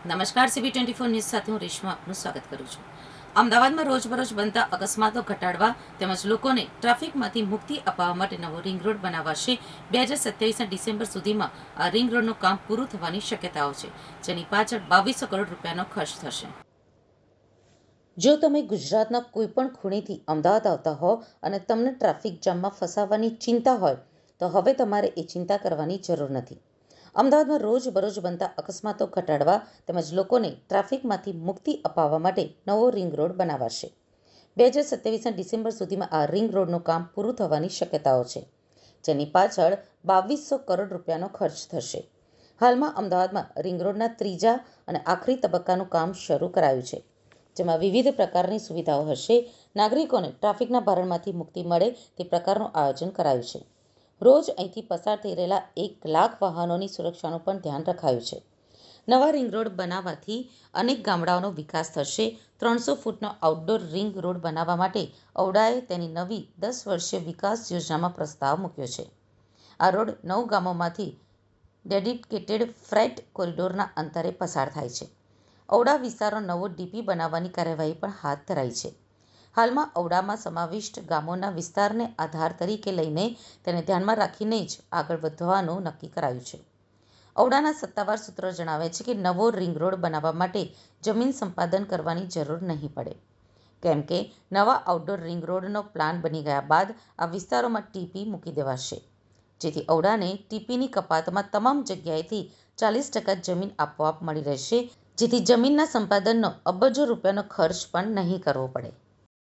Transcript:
નમસ્કાર, CB24 news સાથે હું રેશમા આપનું સ્વાગત કરું છું. અમદાવાદમાં રોજબરોજ બનતા અકસ્માતો ઘટાડવા તેમજ લોકોને ટ્રાફિકમાંથી મુક્તિ અપાવવા માટે નવો રિંગ રોડ બનાવાશે. 2027ના ડિસેમ્બર સુધીમાં આ રિંગ રોડનું કામ પૂરું થવાની શક્યતાઓ છે, જેની પાછળ 2200 કરોડ રૂપિયાનો ખર્ચ થશે. જો તમે ગુજરાતના કોઈ પણ ખૂણેથી અમદાવાદ આવતા હો અને તમને ટ્રાફિક જામમાં ફસાવાની ચિંતા હોય તો હવે તમારે એ ચિંતા કરવાની જરૂર નથી. અમદાવાદમાં રોજબરોજ બનતા અકસ્માતો ઘટાડવા તેમજ લોકોને ટ્રાફિકમાંથી મુક્તિ અપાવવા માટે નવો રિંગ રોડ બનાવાશે. 2027ના ડિસેમ્બર સુધીમાં આ રિંગ રોડનું કામ પૂરું થવાની શક્યતાઓ છે, જેની પાછળ 2200 કરોડ રૂપિયાનો ખર્ચ થશે. હાલમાં અમદાવાદમાં રિંગ રોડના ત્રીજા અને આખરી તબક્કાનું કામ શરૂ કરાયું છે, જેમાં વિવિધ પ્રકારની સુવિધાઓ હશે. નાગરિકોને ટ્રાફિકના ભારણમાંથી મુક્તિ મળે તે પ્રકારનું આયોજન કરાયું છે. રોજ અહીંથી પસાર થઈ રહેલા 1 લાખ વાહનોની સુરક્ષાનું પણ ધ્યાન રખાયું છે. નવા રિંગ રોડ બનાવવાથી અનેક ગામડાઓનો વિકાસ થશે. 300 ફૂટનો આઉટડોર રિંગ રોડ બનાવવા માટે ઔડાએ તેની નવી 10 વર્ષીય વિકાસ યોજનામાં પ્રસ્તાવ મૂક્યો છે. આ રોડ 9 ગામોમાંથી ડેડિકેટેડ ફ્રેટ કોરિડોરના અંતરે પસાર થાય છે. ઔડા વિસ્તારનો નવો ડીપી બનાવવાની કાર્યવાહી પણ હાથ ધરાઈ છે. હાલમાં ઔડામાં સમાવિષ્ટ ગામોના વિસ્તારને આધાર તરીકે લઈને તેને ધ્યાનમાં રાખીને જ આગળ વધવાનું નક્કી કરાયું છે. ઔડાના સત્તાવાર સૂત્રો જણાવે છે કે નવો રિંગ રોડ બનાવવા માટે જમીન સંપાદન કરવાની જરૂર નહીં પડે, કેમ કે નવા આઉટડોર રિંગ રોડનો પ્લાન બની ગયા બાદ આ વિસ્તારોમાં ટીપી મૂકી દેવાશે, જેથી ઔડાને ટીપીની કપાતમાં તમામ જગ્યાએથી 40% જમીન આપોઆપ મળી રહેશે, જેથી જમીનના સંપાદનનો અબજો રૂપિયાનો ખર્ચ પણ નહીં કરવો પડે.